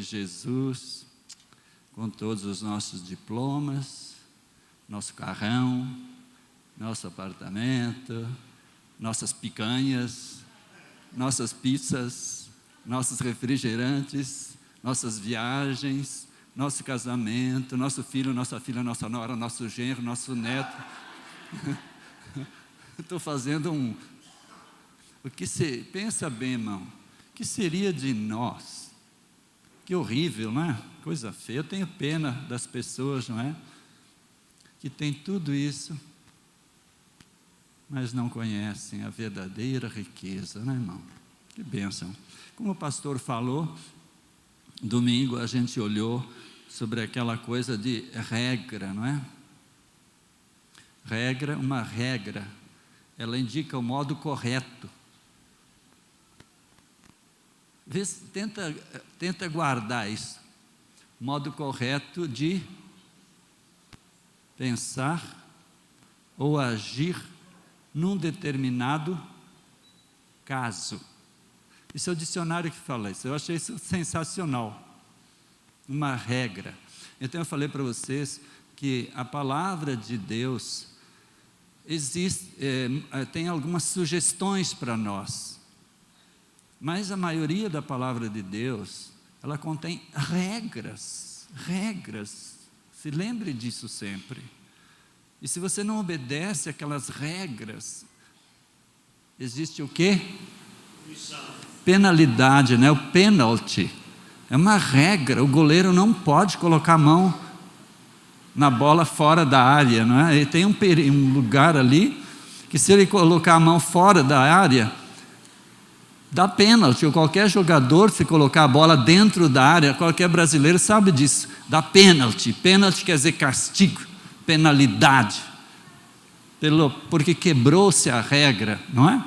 Jesus, com todos os nossos diplomas, nosso carrão, nosso apartamento, nossas picanhas, nossas pizzas, nossos refrigerantes, nossas viagens, nosso casamento, nosso filho, nossa filha, nossa nora, nosso genro, nosso neto. Estou fazendo pensa bem, irmão, o que seria de nós? Que horrível, não é? Coisa feia. Eu tenho pena das pessoas, não é? Que tem tudo isso, mas não conhecem a verdadeira riqueza, né, irmão? Que bênção. Como o pastor falou, domingo a gente olhou sobre aquela coisa de regra, não é? Uma regra, ela indica o modo correto. Tenta guardar isso. Modo correto de pensar ou agir num determinado caso. Isso é o dicionário que fala isso. Eu achei isso sensacional. Uma regra. Então eu falei para vocês que a palavra de Deus tem algumas sugestões para nós. Mas a maioria da palavra de Deus, ela contém regras. Se lembre disso sempre. E se você não obedece aquelas regras, existe o quê? Penalidade, né? O penalty. É uma regra, o goleiro não pode colocar a mão na bola fora da área, não é? Ele tem um lugar ali, que se ele colocar a mão fora da área, dá pênalti. Ou qualquer jogador, se colocar a bola dentro da área, qualquer brasileiro sabe disso, dá pênalti. Pênalti quer dizer castigo, penalidade, porque quebrou-se a regra, não é?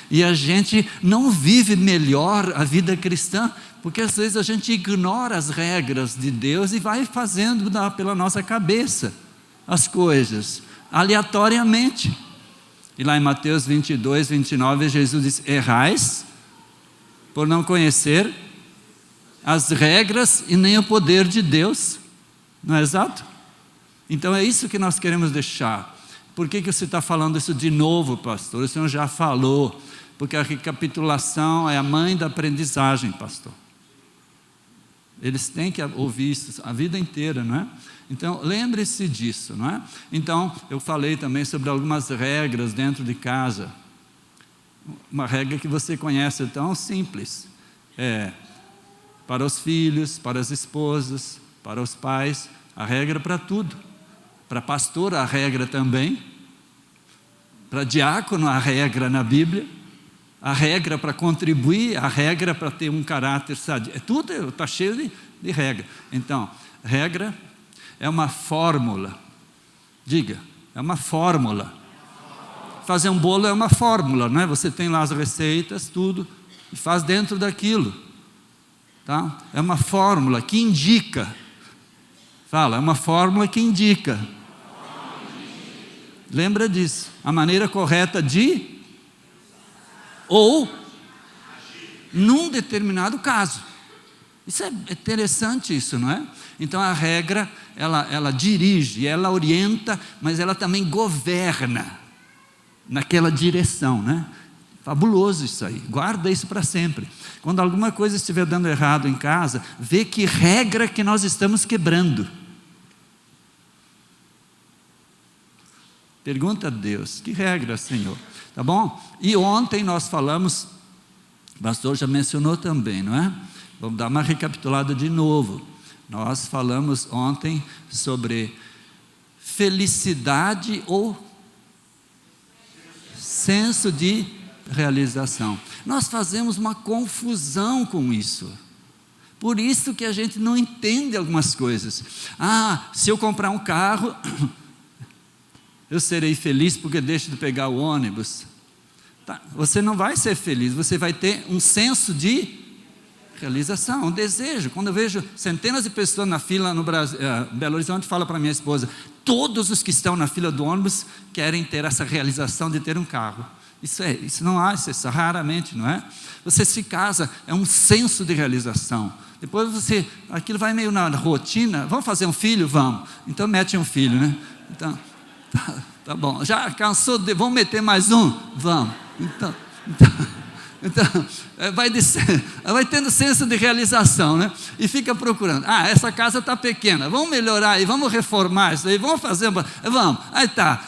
E a gente não vive melhor a vida cristã, porque às vezes a gente ignora as regras de Deus e vai fazendo pela nossa cabeça as coisas, aleatoriamente. E lá em Mateus 22, 29, Jesus diz: errais por não conhecer as regras e nem o poder de Deus. Não é exato? Então é isso que nós queremos deixar. Por que você está falando isso de novo, pastor? O senhor já falou. Porque a recapitulação é a mãe da aprendizagem, pastor. Eles têm que ouvir isso a vida inteira, não é? Então, lembre-se disso, não é? Então, eu falei também sobre algumas regras dentro de casa. Uma regra que você conhece, tão simples. Para os filhos, para as esposas, para os pais, a regra para tudo. Para pastor, a regra também. Para diácono, a regra na Bíblia. A regra para contribuir, a regra para ter um caráter sadio. Tudo está cheio de regra. Então, regra é uma fórmula. Diga, é uma fórmula. Fazer um bolo é uma fórmula, não é? Você tem lá as receitas, tudo, e faz dentro daquilo. Tá? É uma fórmula que indica. Fala, é uma fórmula que indica. Lembra disso. A maneira correta de ou num determinado caso. Isso é interessante, isso, não é? Então a regra, ela dirige, ela orienta, mas ela também governa naquela direção, né? Fabuloso isso aí, guarda isso para sempre. Quando alguma coisa estiver dando errado em casa, vê que regra que nós estamos quebrando. Pergunta a Deus, que regra, Senhor? Tá bom? E ontem nós falamos, o pastor já mencionou também, não é? Vamos dar uma recapitulada de novo. Nós falamos ontem sobre felicidade ou senso de realização. Nós fazemos uma confusão com isso. Por isso que a gente não entende algumas coisas. Se eu comprar um carro, eu serei feliz porque deixo de pegar o ônibus. Tá, você não vai ser feliz, você vai ter um senso de realização, um desejo. Quando eu vejo centenas de pessoas na fila no Brasil, Belo Horizonte, fala para minha esposa, todos os que estão na fila do ônibus querem ter essa realização de ter um carro. Isso não há, isso raramente, não é? Você se casa, é um senso de realização. Depois aquilo vai meio na rotina. Vamos fazer um filho? Vamos. Então mete um filho, né? Então, tá bom. Já cansou vamos meter mais um? Vamos. Então vai tendo senso de realização, né? E fica procurando. Essa casa está pequena, vamos melhorar aí, vamos reformar isso aí, vamos fazer, vamos.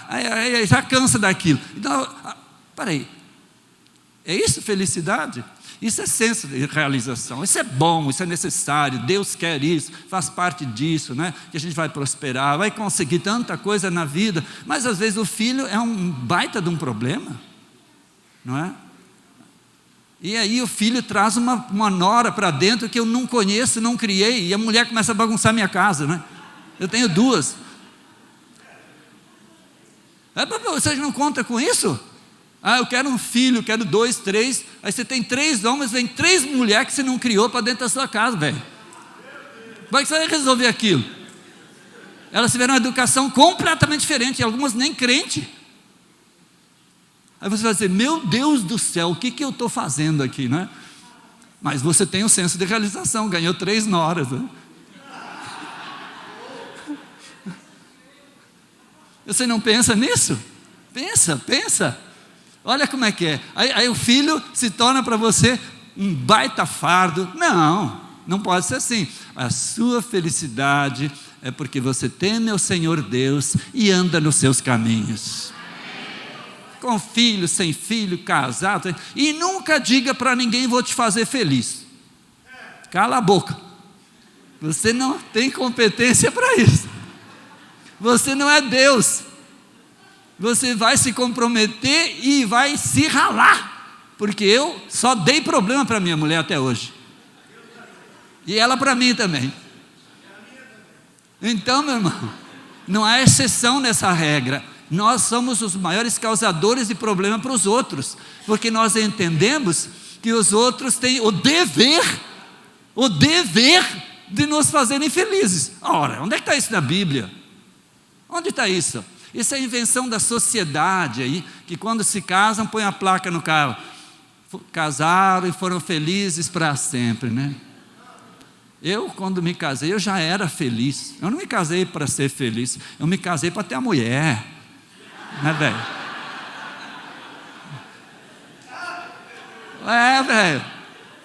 Aí já cansa daquilo. Então, peraí, é isso felicidade? Isso é senso de realização, isso é bom, isso é necessário, Deus quer isso, faz parte disso, né? Que a gente vai prosperar, vai conseguir tanta coisa na vida, mas às vezes o filho é um baita de um problema, não é? E aí o filho traz uma nora para dentro que eu não conheço, não criei, e a mulher começa a bagunçar minha casa, né? Eu tenho 2. Você não conta com isso? Eu quero um filho, quero 2, 3, aí você tem 3 homens, vem 3 mulheres que você não criou para dentro da sua casa, velho. Como é que você vai resolver aquilo? Elas tiveram uma educação completamente diferente, e algumas nem crente. Aí você vai dizer, meu Deus do céu, o que eu estou fazendo aqui, né? Mas você tem um senso de realização, ganhou 3 noras, né? Você não pensa nisso? Pensa. Olha como é que é. Aí o filho se torna para você um baita fardo. Não pode ser assim. A sua felicidade é porque você teme ao Senhor Deus e anda nos seus caminhos. Com filho, sem filho, casado. E nunca diga para ninguém, vou te fazer feliz. Cala a boca. Você não tem competência para isso. Você não é Deus. Você vai se comprometer e vai se ralar. Porque eu só dei problema para minha mulher até hoje. E ela para mim também. Então, meu irmão, não há exceção nessa regra. Nós somos os maiores causadores de problema para os outros, porque nós entendemos que os outros têm o dever de nos fazerem felizes. Ora, onde é que está isso na Bíblia? Onde está isso? Isso é invenção da sociedade aí, que quando se casam põe a placa no carro, casaram e foram felizes para sempre, né? Eu, quando me casei, eu já era feliz. Eu não me casei para ser feliz, eu me casei para ter a mulher. Né, velho? Velho.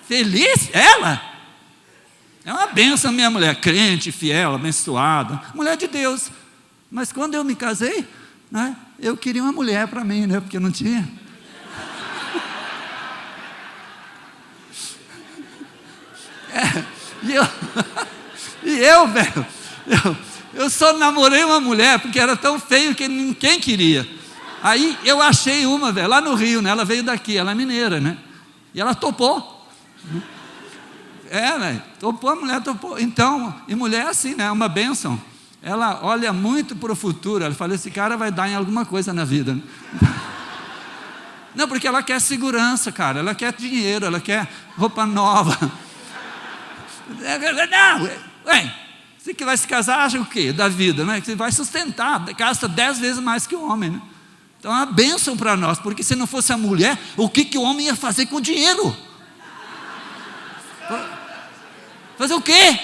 Feliz? Ela? É uma bênção, minha mulher, crente, fiel, abençoada, mulher de Deus. Mas quando eu me casei, né, eu queria uma mulher para mim, né, porque eu não tinha. Velho, eu só namorei uma mulher porque era tão feio que ninguém queria. Aí eu achei uma, velho, lá no Rio, né? Ela veio daqui, ela é mineira, né? E ela topou. Velho, topou, a mulher topou. Então, e mulher é assim, né? É uma bênção. Ela olha muito para o futuro. Ela fala, esse cara vai dar em alguma coisa na vida, né? Não, porque ela quer segurança, cara. Ela quer dinheiro, ela quer roupa nova. Não, você que vai se casar, acha o quê? Da vida, né? Que você vai sustentar, gasta 10 vezes mais que o homem, né? Então é uma bênção para nós, porque se não fosse a mulher, o que o homem ia fazer com o dinheiro? Fazer o quê?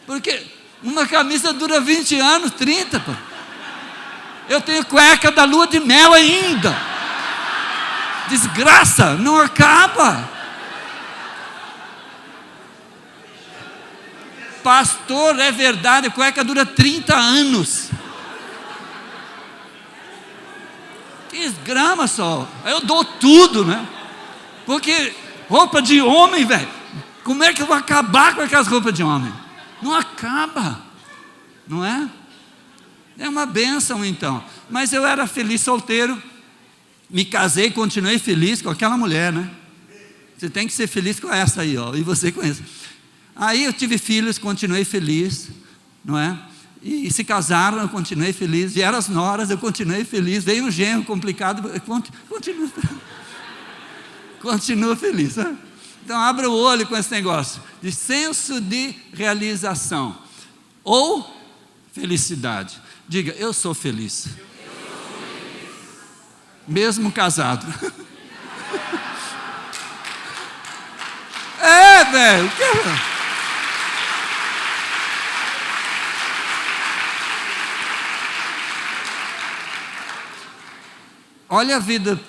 Porque uma camisa dura 20 anos, 30, pô. Eu tenho cueca da lua de mel ainda. Desgraça, não acaba. Pastor, é verdade, a cueca dura 30 anos. Que esgrama só. Eu dou tudo, né? Porque roupa de homem, velho, como é que eu vou acabar com aquelas roupas de homem? Não acaba, não é? É uma bênção então. Mas eu era feliz solteiro, me casei, continuei feliz com aquela mulher, né? Você tem que ser feliz com essa aí, ó, e você com essa. Aí eu tive filhos, continuei feliz, não é? E se casaram, eu continuei feliz. Vieram as noras, eu continuei feliz. Veio um genro complicado, eu continuo feliz. Né? Então abra o olho com esse negócio de senso de realização ou felicidade. Diga, eu sou feliz. Mesmo casado. Velho. olha a vida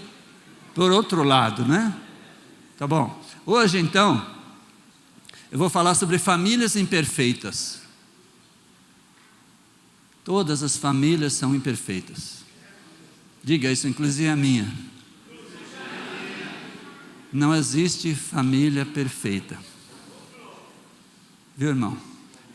por outro lado, né? Tá bom. Hoje, então, eu vou falar sobre famílias imperfeitas. Todas as famílias são imperfeitas. Diga isso, inclusive a minha. Não existe família perfeita. Viu, irmão?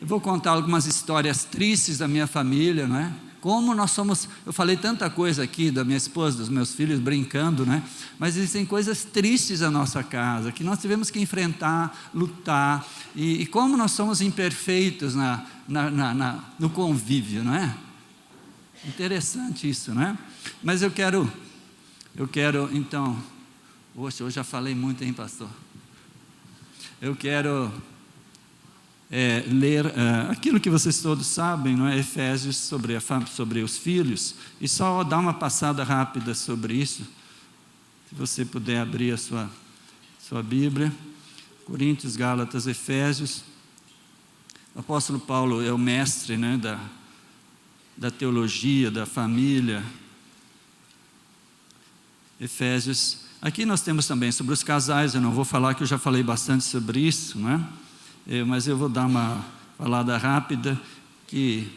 Eu vou contar algumas histórias tristes da minha família, não é? Como nós somos, eu falei tanta coisa aqui da minha esposa, dos meus filhos brincando, né? Mas existem coisas tristes na nossa casa, que nós tivemos que enfrentar, lutar, e como nós somos imperfeitos no convívio, não é? Interessante isso, não é? Mas eu quero então, hoje eu já falei muito, hein, pastor? Eu quero ler aquilo que vocês todos sabem, não é? Efésios, sobre os filhos, e só dar uma passada rápida sobre isso, se você puder abrir a sua Bíblia, Coríntios, Gálatas, Efésios. O apóstolo Paulo é o mestre, né, da teologia, da família. Efésios. Aqui nós temos também sobre os casais, eu não vou falar que eu já falei bastante sobre isso, não é? Mas eu vou dar uma falada rápida, que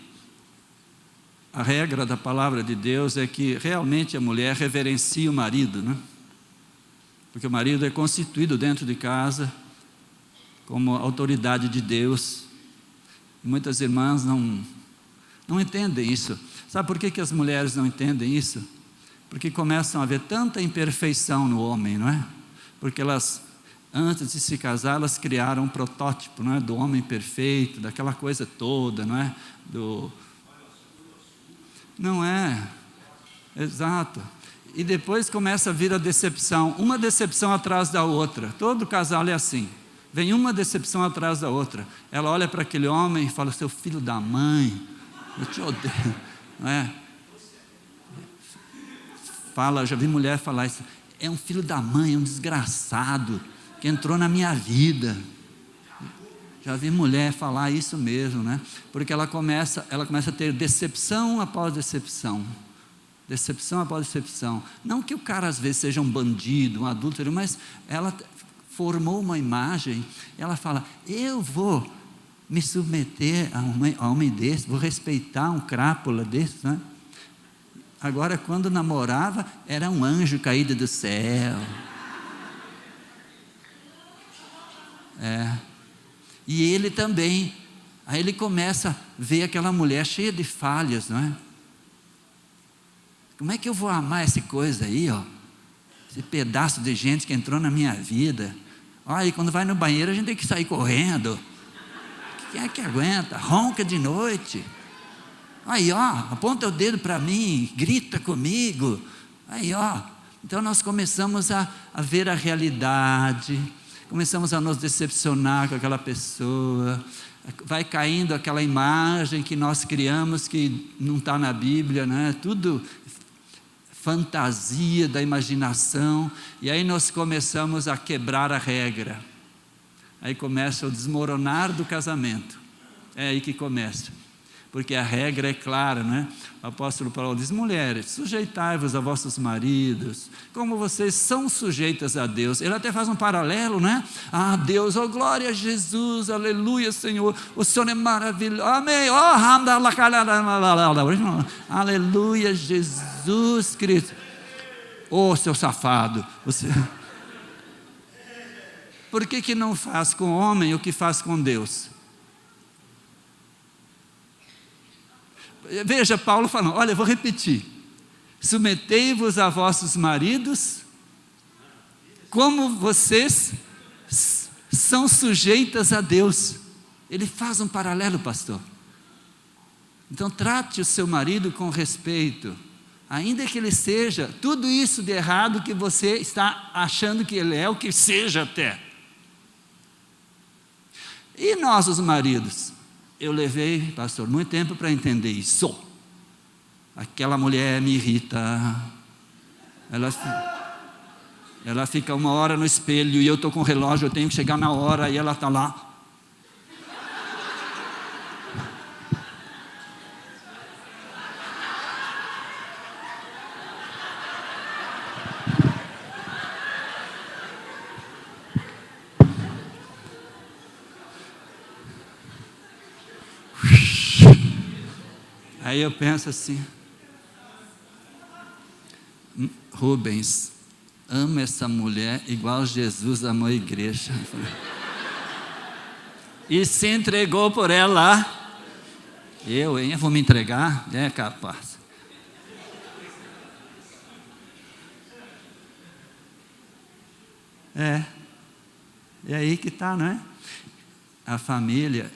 a regra da palavra de Deus é que realmente a mulher reverencia o marido, né? Porque o marido é constituído dentro de casa como autoridade de Deus. E muitas irmãs não entendem isso. Sabe por que as mulheres não entendem isso? Porque começam a ver tanta imperfeição no homem, não é? Porque elas, antes de se casar, elas criaram um protótipo, não é? Do homem perfeito, daquela coisa toda, não é? Não é, exato. E depois começa a vir a decepção, uma decepção atrás da outra. Todo casal é assim, vem uma decepção atrás da outra. Ela olha para aquele homem e fala: seu filho da mãe, eu te odeio, não é? Já vi mulher falar isso, é um filho da mãe, é um desgraçado, que entrou na minha vida. Já vi mulher falar isso mesmo, né? Porque ela começa a ter decepção após decepção. Decepção após decepção. Não que o cara às vezes seja um bandido, um adúltero, mas ela formou uma imagem, ela fala: eu vou me submeter a um homem desse, vou respeitar um crápula desse, né? Agora, quando namorava, era um anjo caído do céu. E ele também. Aí ele começa a ver aquela mulher cheia de falhas, não é? Como é que eu vou amar essa coisa aí, ó? Esse pedaço de gente que entrou na minha vida. E quando vai no banheiro a gente tem que sair correndo. Quem é que aguenta? Ronca de noite. Aí, ó, aponta o dedo para mim, grita comigo. Aí, ó. Então nós começamos a ver a realidade, começamos a nos decepcionar com aquela pessoa, vai caindo aquela imagem que nós criamos, que não está na Bíblia, né? Tudo fantasia da imaginação, e aí nós começamos a quebrar a regra. Aí começa o desmoronar do casamento. É aí que começa. Porque a regra é clara, né? O apóstolo Paulo diz: mulheres, sujeitai-vos a vossos maridos, como vocês são sujeitas a Deus. Ele até faz um paralelo, né? Deus, glória a Jesus, aleluia, Senhor, o Senhor é maravilhoso, amém, aleluia, Jesus Cristo. Seu safado, você... Por que não faz com o homem o que faz com Deus? Veja Paulo falando, olha, eu vou repetir: submetei-vos a vossos maridos, como vocês são sujeitas a Deus. Ele faz um paralelo, pastor. Então trate o seu marido com respeito, ainda que ele seja tudo isso de errado que você está achando que ele é, o que seja até. E nós, os maridos? Eu levei, pastor, muito tempo para entender isso. Aquela mulher me irrita. Ela fica 1 hora no espelho e eu estou com o relógio, eu tenho que chegar na hora e ela está lá. Aí eu penso assim, Rubens, ama essa mulher igual Jesus amou a igreja. E se entregou por ela. Eu vou me entregar? É capaz. É aí que está, não é? A família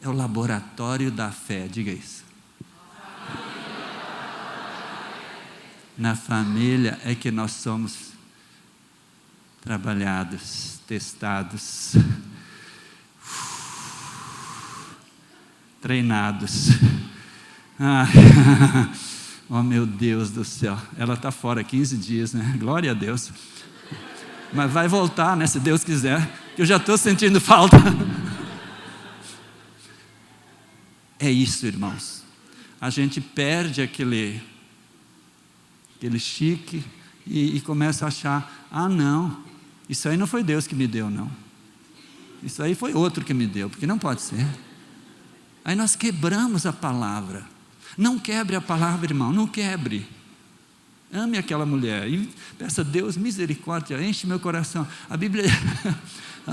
é o laboratório da fé, diga isso. Na família é que nós somos trabalhados, testados, treinados. Oh meu Deus do céu, ela está fora 15 dias, né? Glória a Deus. Mas vai voltar, né? Se Deus quiser, que eu já estou sentindo falta. É isso, irmãos. A gente perde aquele chique e começa a achar, não, isso aí não foi Deus que me deu, não. Isso aí foi outro que me deu, porque não pode ser. Aí nós quebramos a palavra. Não quebre a palavra, irmão, não quebre. Ame aquela mulher e peça a Deus misericórdia, enche meu coração. A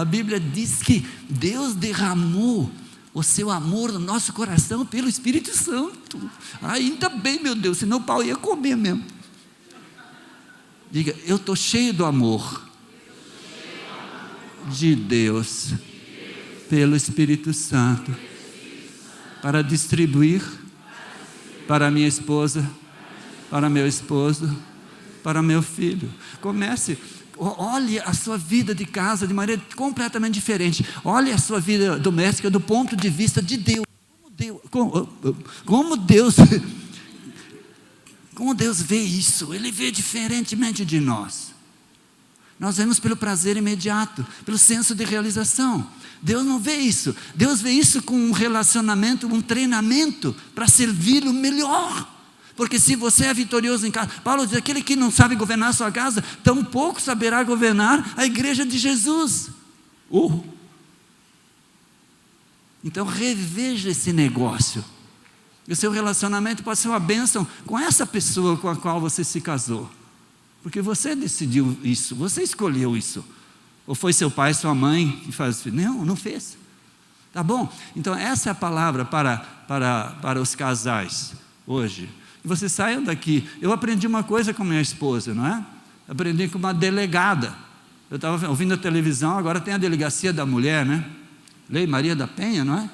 Bíblia diz que Deus derramou o seu amor no nosso coração pelo Espírito Santo. Ainda bem, meu Deus, senão o pau ia comer mesmo. Diga, eu estou cheio do amor de Deus pelo Espírito Santo para distribuir para minha esposa, para meu esposo, para meu filho. Comece, olhe a sua vida de casa de maneira completamente diferente. Olhe a sua vida doméstica do ponto de vista de Deus. Como Deus vê isso? Ele vê diferentemente de nós. Nós vemos pelo prazer imediato, pelo senso de realização. Deus não vê isso. Deus vê isso com um relacionamento, um treinamento para servi-lo melhor. Porque se você é vitorioso em casa, Paulo diz, aquele que não sabe governar a sua casa, tampouco saberá governar a igreja de Jesus. Então reveja esse negócio. E o seu relacionamento pode ser uma bênção com essa pessoa com a qual você se casou. Porque você decidiu isso, você escolheu isso. Ou foi seu pai, sua mãe que faz isso? Não fez. Tá bom? Então essa é a palavra para os casais hoje. E vocês saiam daqui. Eu aprendi uma coisa com minha esposa, não é? Aprendi com uma delegada. Eu estava ouvindo a televisão, agora tem a delegacia da mulher, né? Lei Maria da Penha, não é?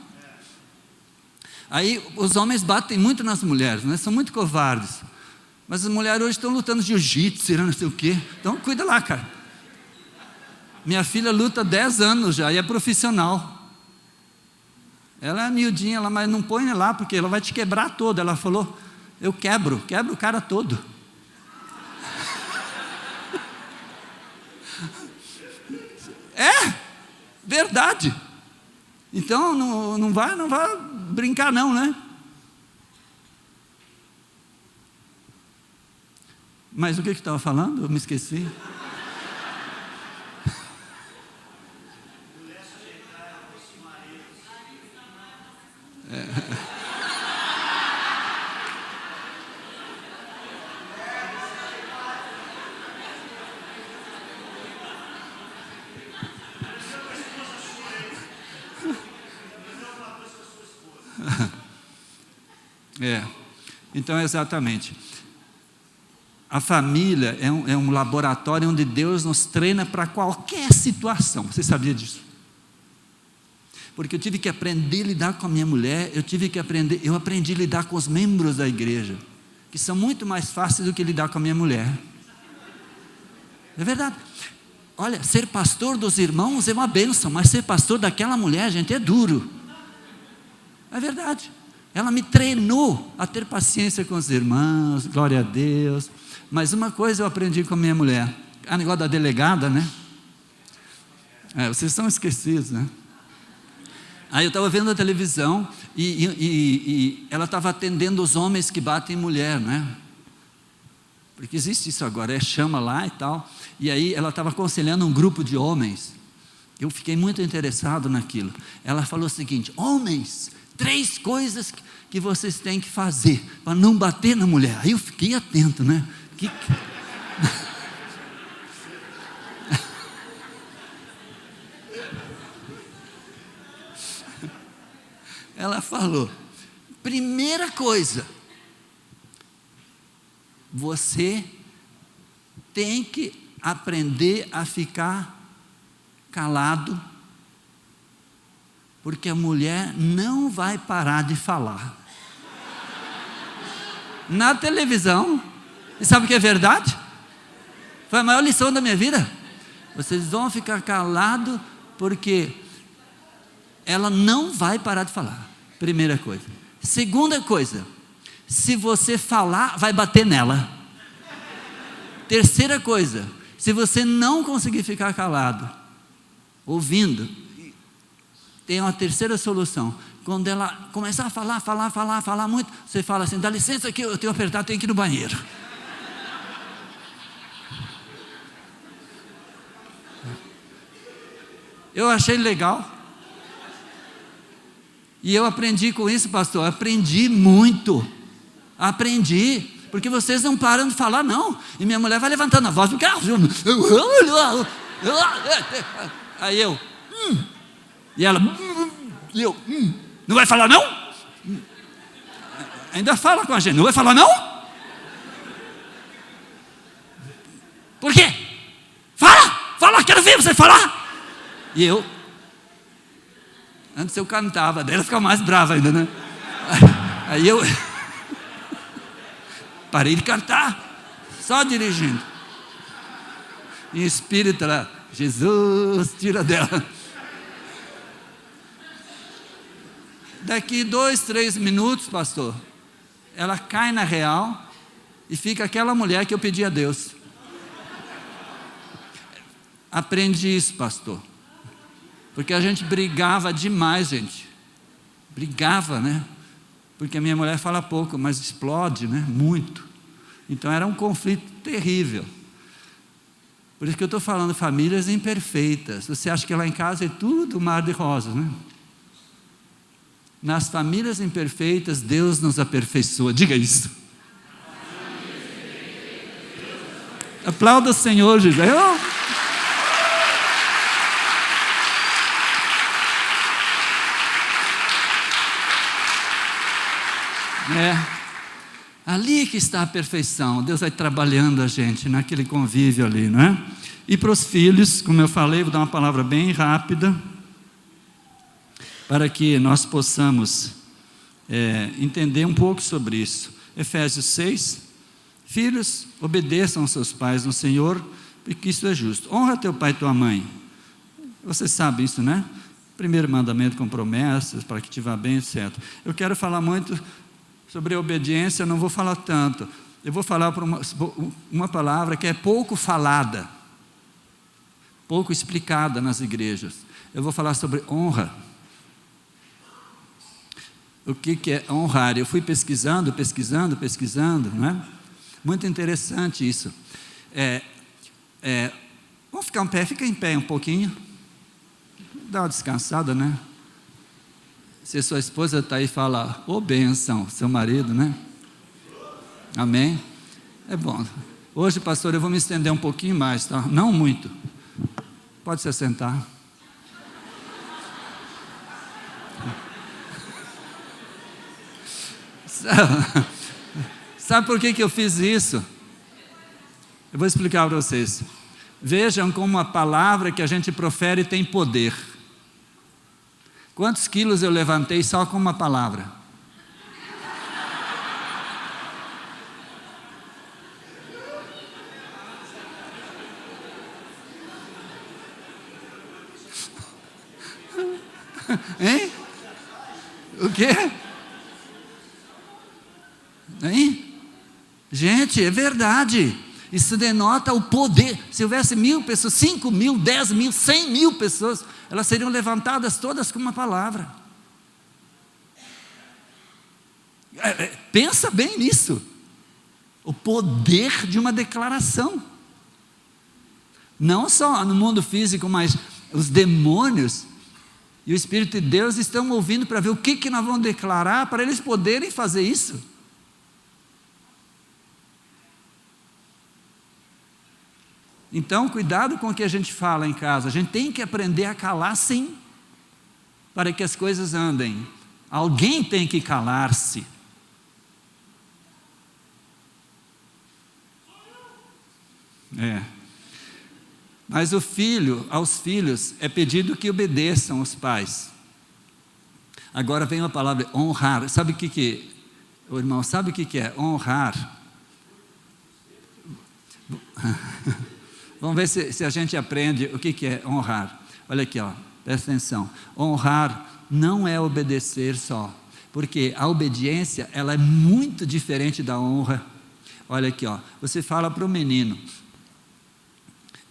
Aí os homens batem muito nas mulheres, né? São muito covardes. Mas as mulheres hoje estão lutando jiu-jitsu, não sei o quê. Então cuida lá, cara. Minha filha luta há 10 anos já e é profissional. Ela é miudinha lá, mas não põe lá porque ela vai te quebrar toda. Ela falou, eu quebro o cara todo. É verdade. Então não vai brincar não, né? Mas o que estava falando? Eu me esqueci. Então exatamente. A família é um laboratório onde Deus nos treina para qualquer situação. Você sabia disso? Porque eu tive que aprender a lidar com a minha mulher, eu aprendi a lidar com os membros da igreja, que são muito mais fáceis do que lidar com a minha mulher. É verdade. Olha, ser pastor dos irmãos é uma bênção, mas ser pastor daquela mulher, gente, é duro. É verdade. Ela me treinou a ter paciência com os irmãos, glória a Deus. Mas uma coisa eu aprendi com a minha mulher, a negócio da delegada, né? Vocês estão esquecidos, né? Aí eu estava vendo a televisão e ela estava atendendo os homens que batem em mulher, né? Porque existe isso agora, chama lá e tal. E aí ela estava aconselhando um grupo de homens. Eu fiquei muito interessado naquilo. Ela falou o seguinte, homens, 3 coisas que vocês têm que fazer para não bater na mulher. Aí eu fiquei atento, né? Ela falou: primeira coisa, você tem que aprender a ficar calado, porque a mulher não vai parar de falar. Na televisão. E sabe o que é verdade? Foi a maior lição da minha vida. Vocês vão ficar calados, porque ela não vai parar de falar. Primeira coisa. Segunda coisa, se você falar, vai bater nela. Terceira coisa, se você não conseguir ficar calado, ouvindo, tem uma terceira solução. Quando ela começar a falar muito, você fala assim: dá licença que eu tenho que apertar, tenho que ir no banheiro. Eu achei legal. E eu aprendi com isso, pastor. Aprendi muito. Aprendi. Porque vocês não param de falar, não. E minha mulher vai levantando a voz. Aí eu. E ela. E eu. Não vai falar, não? Ainda fala com a gente. Não vai falar, não? Por quê? Fala, quero ver você falar. E eu. Antes eu cantava, daí ela ficava mais brava ainda, né? Aí eu parei de cantar, só dirigindo. Em espírito ela: Jesus, tira dela. Daqui 2, 3 minutos, pastor, ela cai na real e fica aquela mulher que eu pedi a Deus. Aprendi isso, pastor. Porque a gente brigava demais, gente. Brigava, né? Porque a minha mulher fala pouco, mas explode, né? Muito. Então era um conflito terrível. Por isso que eu estou falando, famílias imperfeitas. Você acha que lá em casa é tudo mar de rosas, né? Nas famílias imperfeitas, Deus nos aperfeiçoa. Diga isso. Aplauda o Senhor, José. Ali que está a perfeição. Deus vai trabalhando a gente naquele convívio ali, não é? E para os filhos, como eu falei, vou dar uma palavra bem rápida, para que nós possamos entender um pouco sobre isso. Efésios 6: filhos, obedeçam aos seus pais no Senhor, porque isso é justo. Honra teu pai e tua mãe. Você sabe isso, né? Primeiro mandamento com promessas, para que te vá bem, etc. Eu quero falar muito sobre a obediência, não vou falar tanto. Eu vou falar por uma palavra que é pouco falada, pouco explicada nas igrejas. Eu vou falar sobre honra. O que é honrar? Eu fui pesquisando, não é? Muito interessante isso. Vamos ficar em pé, fica em pé um pouquinho. Dá uma descansada, né? Se sua esposa está aí, fala: ô bênção, seu marido, né? Amém? É bom. Hoje, pastor, eu vou me estender um pouquinho mais, tá? Não muito. Pode se assentar. Sabe por que eu fiz isso? Eu vou explicar para vocês. Vejam como a palavra que a gente profere tem poder. Quantos quilos eu levantei só com uma palavra? Hein? O quê? Hein? Gente, é verdade. Isso denota o poder. Se houvesse 1.000 pessoas, 5.000, 10.000, 100.000 pessoas, elas seriam levantadas todas com uma palavra. Pensa bem nisso. O poder de uma declaração. Não só no mundo físico, mas os demônios E o Espírito de Deus estão ouvindo para ver o que nós vamos declarar, para eles poderem fazer isso. Então, cuidado com o que a gente fala em casa. A gente tem que aprender a calar, sim, para que as coisas andem. Alguém tem que calar-se. Mas aos filhos é pedido que obedeçam os pais. Agora vem a palavra honrar. Sabe o que o irmão, sabe o que é honrar? Vamos ver se a gente aprende o que é honrar. Olha aqui, presta atenção. Honrar não é obedecer só, porque a obediência ela é muito diferente da honra. Olha aqui, você fala para o menino.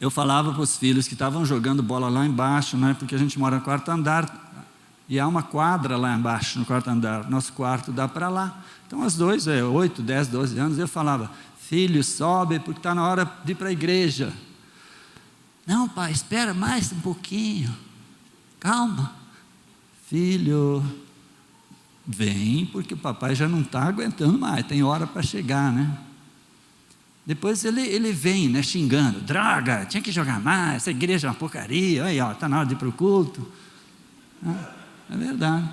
Eu falava para os filhos que estavam jogando bola lá embaixo, né, porque a gente mora no quarto andar, e há uma quadra lá embaixo no quarto andar, nosso quarto dá para lá. Então os dois, 8, 10, 12 anos, eu falava, filho, sobe porque está na hora de ir para a igreja. Não, pai, espera mais um pouquinho, calma. Filho, vem porque o papai já não está aguentando mais, tem hora para chegar, né? Depois ele vem, né, xingando, droga, tinha que jogar mais, essa igreja é uma porcaria, aí está na hora de ir para o culto. É verdade.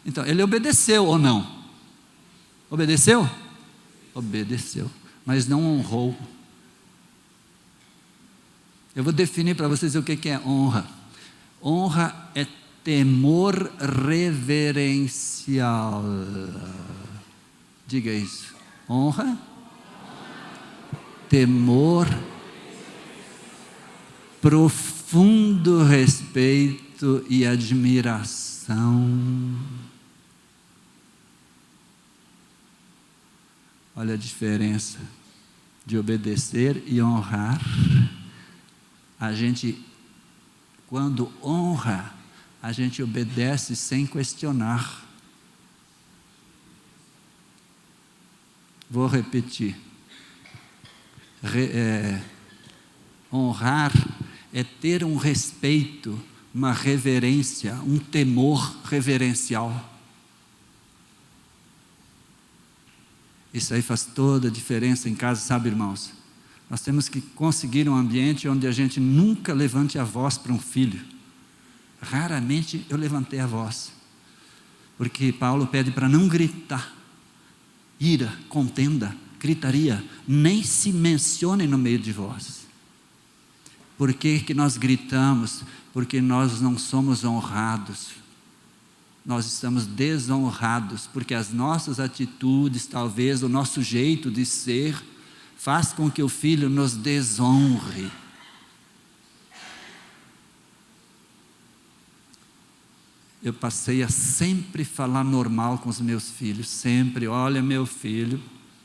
Então, ele obedeceu ou não? Obedeceu? Obedeceu, mas não honrou. Eu vou definir para vocês o que é honra. Honra é temor reverencial. Diga isso. Honra, temor, profundo respeito e admiração. Olha a diferença de obedecer e honrar. A gente, quando honra, a gente obedece sem questionar. Vou repetir. Honrar é ter um respeito, uma reverência, um temor reverencial. Isso aí faz toda a diferença em casa, sabe, irmãos? Nós temos que conseguir um ambiente onde a gente nunca levante a voz para um filho. Raramente eu levantei a voz, porque Paulo pede para não gritar. Ira, contenda, gritaria, nem se mencione no meio de vós. Por que nós gritamos? Porque nós não somos honrados. Nós estamos desonrados, porque as nossas atitudes, talvez o nosso jeito de ser, faz com que o filho nos desonre. Eu passei a sempre falar normal com os meus filhos, sempre, olha meu filho,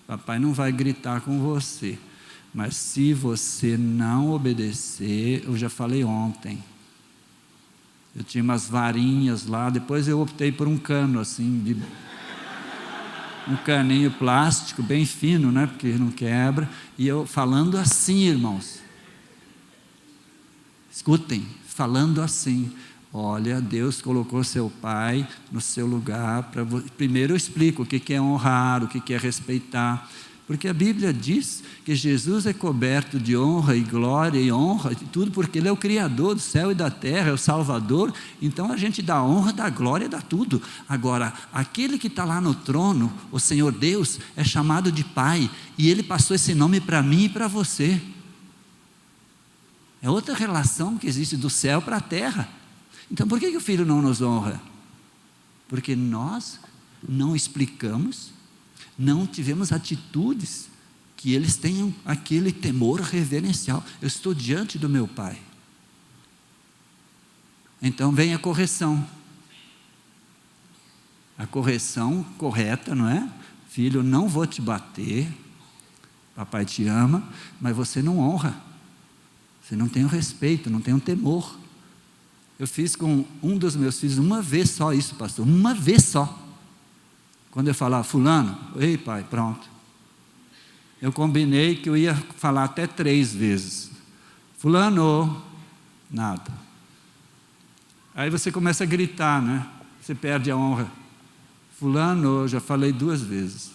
papai não vai gritar com você, mas se você não obedecer, eu já falei ontem, eu tinha umas varinhas lá, depois eu optei por um cano assim, um caninho plástico bem fino, né, porque não quebra, e eu falando assim, irmãos, escutem, falando assim, olha, Deus colocou seu pai no seu lugar. Primeiro eu explico o que é honrar, o que é respeitar. Porque a Bíblia diz que Jesus é coberto de honra e glória e honra, e tudo porque Ele é o Criador do céu e da terra, é o Salvador. Então a gente dá honra, dá glória, dá tudo. Agora, aquele que está lá no trono, o Senhor Deus, é chamado de Pai. E Ele passou esse nome para mim e para você. É outra relação que existe do céu para a terra. Então por que o filho não nos honra? Porque nós não explicamos, não tivemos atitudes que eles tenham aquele temor reverencial. Eu estou diante do meu pai. Então vem a correção. A correção correta, não é? Filho, não vou te bater, papai te ama, mas você não honra. Você não tem o respeito, não tem o temor. Eu fiz com um dos meus filhos uma vez só isso, pastor, uma vez só. Quando eu falava, fulano, ei pai, pronto. Eu combinei que eu ia falar até 3 vezes. Fulano, nada. Aí você começa a gritar, né? Você perde a honra. Fulano, eu já falei 2 vezes.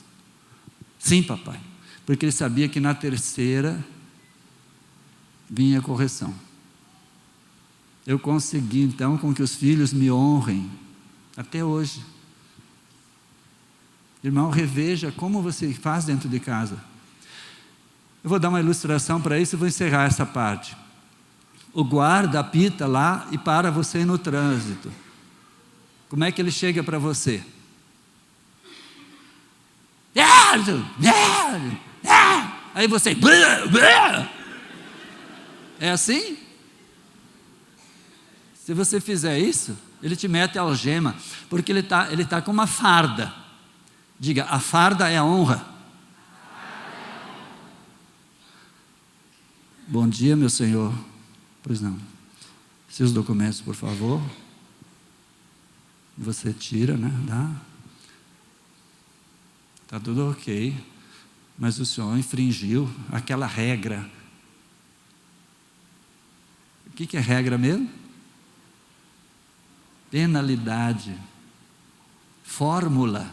Sim, papai. Porque ele sabia que na terceira vinha a correção. Eu consegui, então, com que os filhos me honrem, até hoje. Irmão, reveja como você faz dentro de casa. Eu vou dar uma ilustração para isso e vou encerrar essa parte. O guarda apita lá e para você no trânsito. Como é que ele chega para você? Aí você... É assim? Se você fizer isso, ele te mete a algema, porque ele tá com uma farda. Diga, a farda é a honra. Bom dia, meu senhor. Pois não. Seus documentos, por favor. Você tira, né? Dá. Está tudo ok. Mas o senhor infringiu aquela regra. O que é regra mesmo? Penalidade. Fórmula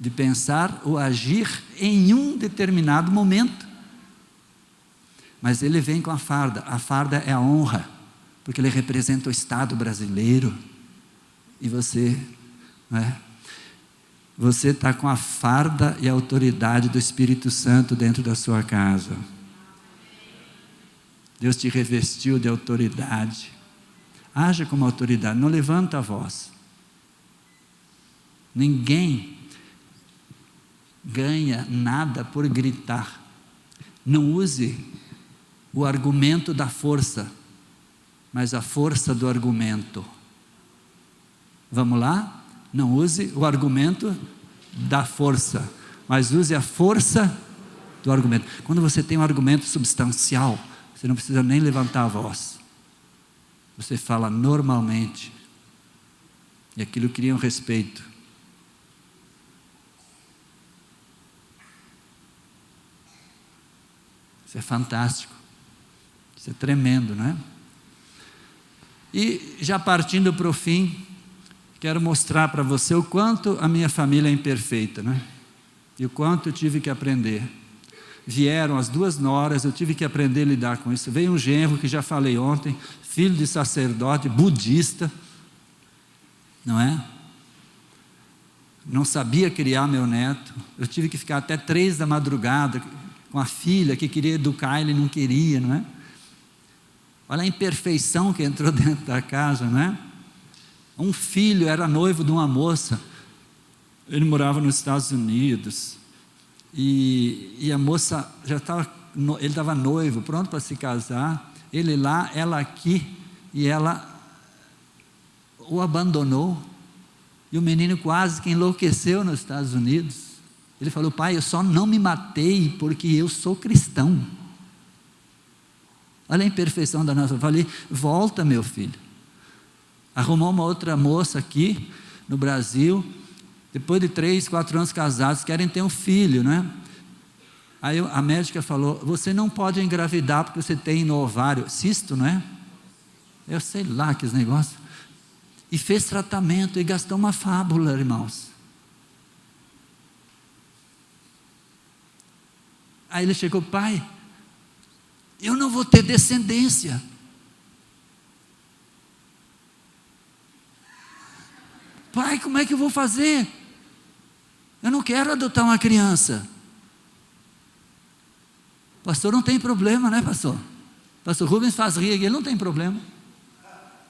de pensar ou agir em um determinado momento. Mas ele vem com a farda é a honra, porque ele representa o Estado brasileiro, e você, né? Você está com a farda e a autoridade do Espírito Santo dentro da sua casa. Deus te revestiu de autoridade. Haja como autoridade, não levanta a voz. Ninguém ganha nada por gritar. Não use o argumento da força, mas a força do argumento. Vamos lá? Não use o argumento da força, mas use a força do argumento. Quando você tem um argumento substancial, você não precisa nem levantar a voz. Você fala normalmente. E aquilo cria um respeito. Isso é fantástico. Isso é tremendo, não é? E já partindo para o fim, quero mostrar para você o quanto a minha família é imperfeita, né? E o quanto eu tive que aprender. Vieram as 2 noras, eu tive que aprender a lidar com isso. Veio um genro, que já falei ontem, filho de sacerdote, budista, não é? Não sabia criar meu neto. Eu tive que ficar até 3 da madrugada com a filha que queria educar, ele não queria, não é? Olha a imperfeição que entrou dentro da casa, não é? Um filho era noivo de uma moça, ele morava nos Estados Unidos, e a moça já estava, ele estava noivo, pronto para se casar, ele lá, ela aqui, e ela o abandonou, e o menino quase que enlouqueceu nos Estados Unidos. Ele falou: pai, eu só não me matei porque eu sou cristão. Olha a imperfeição da nossa. Eu falei: volta, meu filho. Arrumou uma outra moça aqui no Brasil, depois de 3, 4 anos casados, querem ter um filho, né? Aí a médica falou: você não pode engravidar porque você tem no ovário cisto, não é? Eu sei lá que negócio. E fez tratamento e gastou uma fábula, irmãos. Aí ele chegou: pai, eu não vou ter descendência. Pai, como é que eu vou fazer? Eu não quero adotar uma criança. Pastor, não tem problema, né, pastor? Pastor Rubens faz rir aqui, ele não tem problema.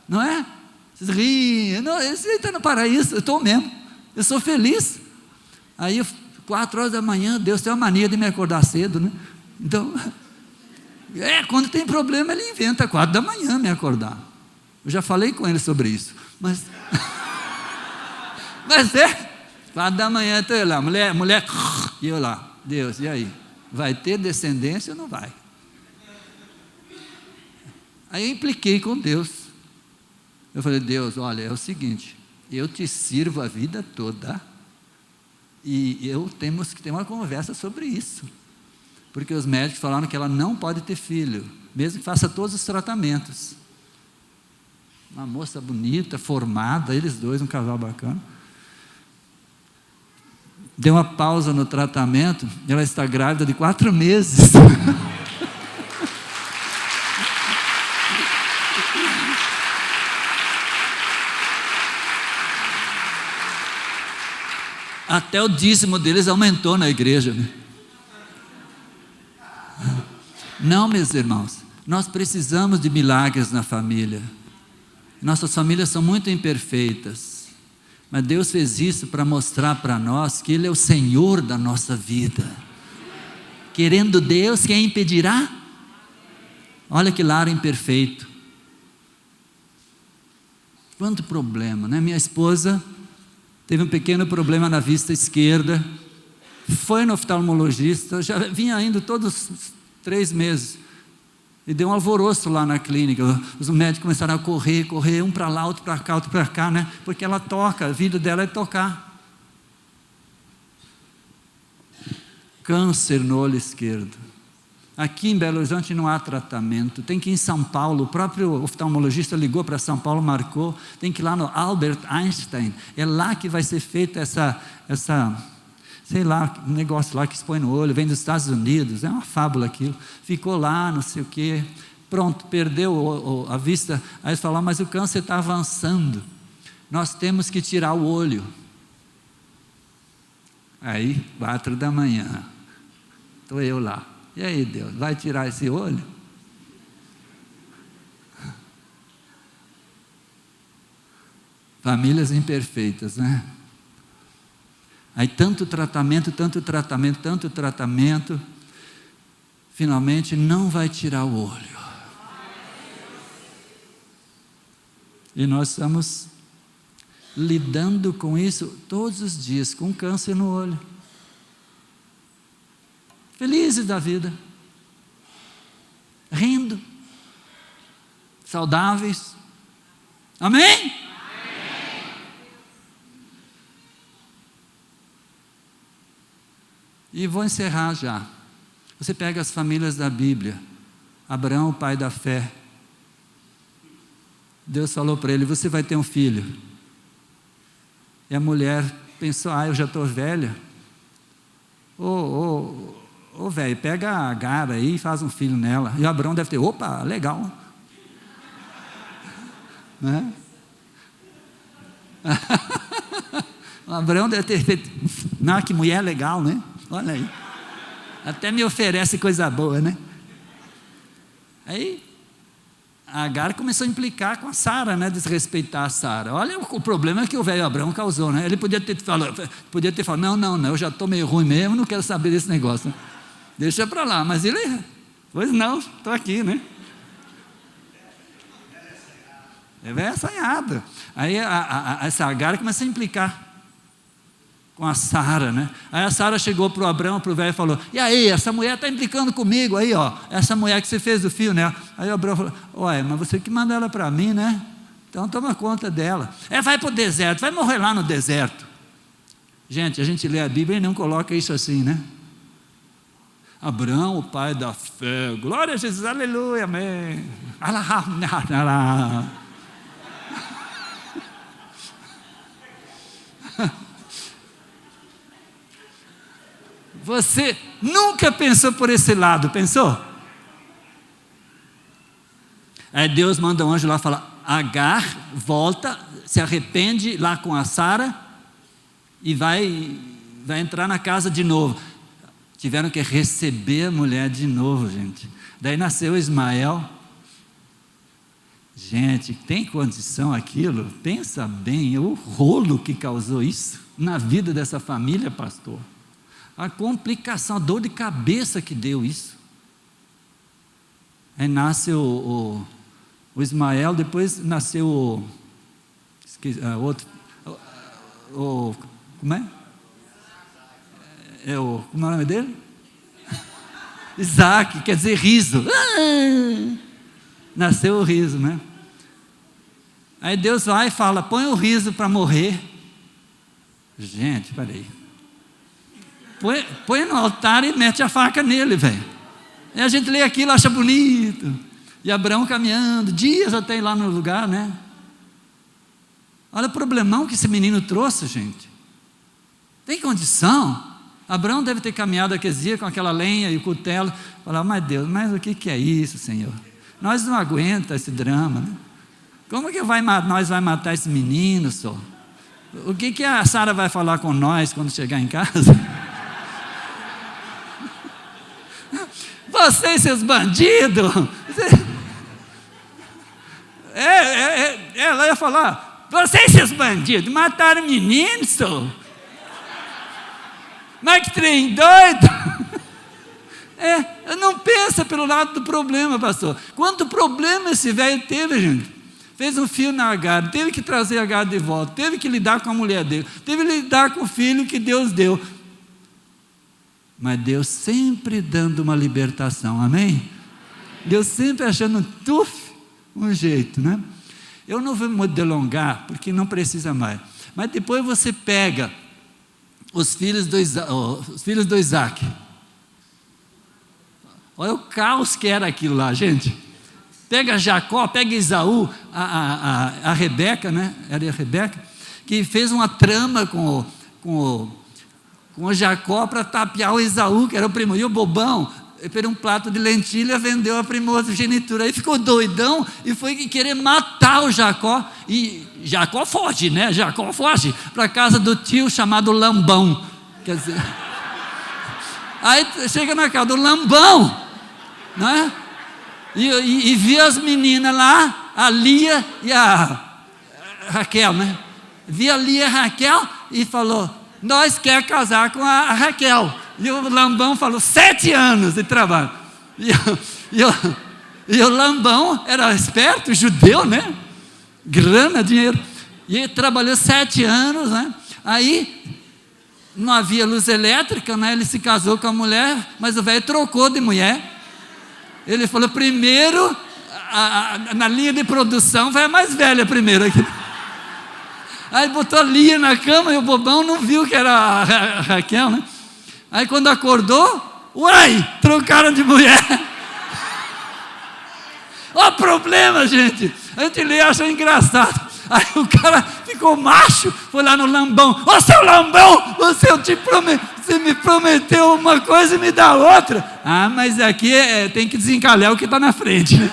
Não é? Vocês riem, não, ele está no paraíso, eu estou mesmo. Eu sou feliz. Aí, 4 horas da manhã, Deus tem uma mania de me acordar cedo, né? Então, quando tem problema, ele inventa 4 da manhã me acordar. Eu já falei com ele sobre isso, mas 4 da manhã, estou lá, mulher, e eu lá, Deus, e aí? Vai ter descendência ou não vai? Aí eu impliquei com Deus. Eu falei: Deus, olha, é o seguinte, eu te sirvo a vida toda, e temos que ter uma conversa sobre isso, porque os médicos falaram que ela não pode ter filho, mesmo que faça todos os tratamentos. uma moça bonita, formada, eles dois, um casal bacana. Deu uma pausa no tratamento, ela está grávida de 4 meses. Até o dízimo deles aumentou na igreja. Não, meus irmãos, nós precisamos de milagres na família. Nossas famílias são muito imperfeitas, mas Deus fez isso para mostrar para nós que Ele é o Senhor da nossa vida. Querendo Deus, quem impedirá? Olha que lar imperfeito. Quanto problema, né? Minha esposa teve um pequeno problema na vista esquerda, foi no oftalmologista, já vinha indo todos os 3 meses, e deu um alvoroço lá na clínica. Os médicos começaram a correr, um para lá, outro para cá, né? Porque ela toca, a vida dela é tocar. Câncer no olho esquerdo. Aqui em Belo Horizonte não há tratamento, tem que ir em São Paulo, o próprio oftalmologista ligou para São Paulo, marcou, tem que ir lá no Albert Einstein, é lá que vai ser feita essa sei lá, um negócio lá que se põe no olho, vem dos Estados Unidos, é uma fábula aquilo, ficou lá, não sei o quê, pronto, perdeu a vista, aí eles falaram, mas o câncer está avançando, nós temos que tirar o olho. Aí, 4 da manhã, estou eu lá. E aí, Deus, vai tirar esse olho? Famílias imperfeitas, né? Aí tanto tratamento, finalmente não vai tirar o olho. E nós estamos lidando com isso todos os dias, com câncer no olho. Felizes da vida, rindo, saudáveis, amém? Amém. E vou encerrar já. Você pega as famílias da Bíblia, Abraão, o pai da fé, Deus falou para ele, você vai ter um filho, e a mulher pensou, eu já estou velha, Ô velho, pega a Agar aí e faz um filho nela. E Abraão deve ter, opa, legal. Né? O Abraão deve ter feito, não, que mulher legal, né? Olha aí. Até me oferece coisa boa, né? Aí, a Agar começou a implicar com a Sara, né? Desrespeitar a Sara. Olha o problema que o velho Abraão causou, né? Ele podia ter falado, não, eu já estou meio ruim mesmo, não quero saber desse negócio. Deixa para lá, mas ele, pois não, estou aqui, né? É velha assanhada. Aí essa Agar começa a implicar com a Sara, né? Aí a Sara chegou para o Abraão, para o velho e falou, e aí, essa mulher está implicando comigo aí, ó, essa mulher que você fez do fio, né? Aí o Abraão falou, ué, mas você que manda ela para mim, né? Então toma conta dela. Vai para o deserto, vai morrer lá no deserto. Gente, a gente lê a Bíblia e não coloca isso assim, né? Abraão, o pai da fé, glória a Jesus, aleluia, amém. Você nunca pensou por esse lado, pensou? Aí Deus manda um anjo lá falar, Agar, volta, se arrepende lá com a Sara e vai entrar na casa de novo. Tiveram que receber a mulher de novo, gente. Daí nasceu Ismael. Gente, tem condição aquilo? Pensa bem, o rolo que causou isso na vida dessa família, pastor. A complicação, a dor de cabeça que deu isso. Aí nasce o Ismael, depois nasceu outro. Como é? Como é o nome dele? Isaac, quer dizer riso. Nasceu o riso, né? Aí Deus vai e fala, põe o riso para morrer. Gente, peraí. Põe no altar e mete a faca nele, velho. E a gente lê aquilo, acha bonito. E Abraão caminhando, dias até ir lá no lugar, né? Olha o problemão que esse menino trouxe, gente. Tem condição? Abraão deve ter caminhado aqueles dias com aquela lenha e o cutelo. Falar, mas Deus, mas o que é isso, Senhor? Nós não aguentamos esse drama, né? Como que nós vai matar esse menino, Senhor? O que a Sara vai falar com nós quando chegar em casa? Vocês, seus bandidos! Ela ia falar, vocês, seus bandidos, mataram o menino, Senhor! Mas que trem doido! Não pensa pelo lado do problema, pastor. Quanto problema esse velho teve, gente? Fez um fio na Agar, teve que trazer a Agar de volta, teve que lidar com a mulher dele, teve que lidar com o filho que Deus deu. Mas Deus sempre dando uma libertação, amém? Deus sempre achando um jeito, né? Eu não vou me delongar, porque não precisa mais. Mas depois você pega os filhos do Isaac. Olha o caos que era aquilo lá, gente. Pega Jacó, pega Esaú, a Rebeca, né? Era a Rebeca, que fez uma trama com o Jacó para tapear o Esaú, que era o primo. E o bobão, pegou um prato de lentilha, vendeu a primogenitura. Aí ficou doidão e foi querer matar o Jacó. E Jacó foge, né? Jacó foge para a casa do tio chamado Lambão. Quer dizer, aí chega na casa do Lambão, né? E viu as meninas lá, a Lia e a Raquel, né? Viu a Lia e a Raquel e falou, nós quer casar com a Raquel. E o Lambão falou, 7 anos de trabalho. E o Lambão era esperto, judeu, né? Grana, dinheiro. E ele trabalhou 7 anos, né? Aí não havia luz elétrica, né? Ele se casou com a mulher, mas o velho trocou de mulher. Ele falou, primeiro, na linha de produção, vai a mais velha primeiro aqui. Aí botou a Lia na cama e o bobão não viu que era a Raquel, né? Aí quando acordou, uai, trocaram de mulher. Olha o problema, gente. A gente lê e acha engraçado. Aí o cara ficou macho, foi lá no Lambão. Ô seu Lambão, você me prometeu uma coisa e me dá outra. Ah, mas aqui tem que desencalhar o que está na frente, né?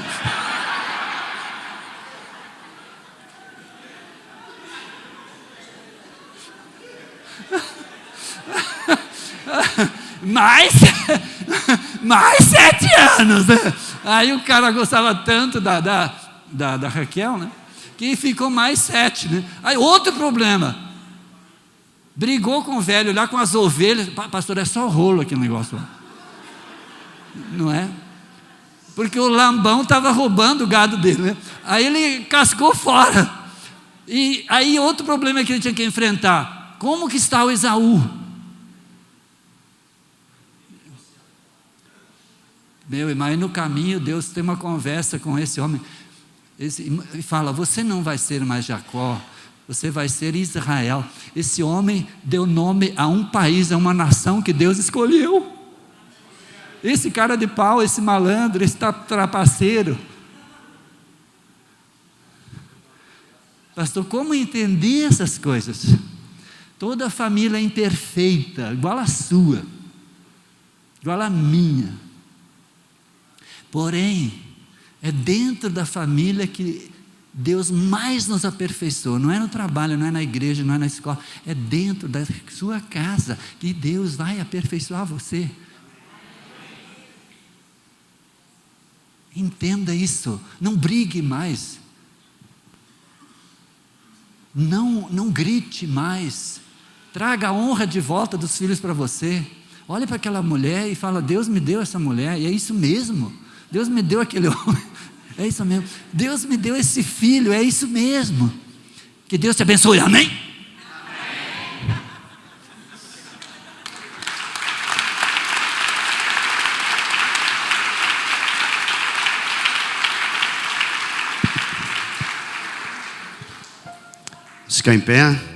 mais 7 anos, né? Aí o cara gostava tanto da Raquel, né? Que ficou mais 7, né? Aí outro problema, brigou com o velho lá com as ovelhas. Pastor, é só rolo aquele negócio lá, não é? Porque o Lambão estava roubando o gado dele, né? Aí ele cascou fora. E aí outro problema que ele tinha que enfrentar, como que está o Esaú? Meu irmão, aí no caminho Deus tem uma conversa com esse homem e fala, você não vai ser mais Jacó, você vai ser Israel. Esse homem deu nome a um país, a uma nação que Deus escolheu. Esse cara de pau, esse malandro, esse trapaceiro. Pastor, como entender essas coisas? Toda família é imperfeita, igual a sua, igual a minha. Porém, é dentro da família que Deus mais nos aperfeiçoa. Não é no trabalho, não é na igreja, não é na escola. É dentro da sua casa que Deus vai aperfeiçoar você. Entenda isso. Não brigue mais. Não grite mais. Traga a honra de volta dos filhos para você. Olhe para aquela mulher e fala, Deus me deu essa mulher, e é isso mesmo. Deus me deu aquele homem, é isso mesmo. Deus me deu esse filho, é isso mesmo. Que Deus te abençoe, amém? Amém. Ficar em pé.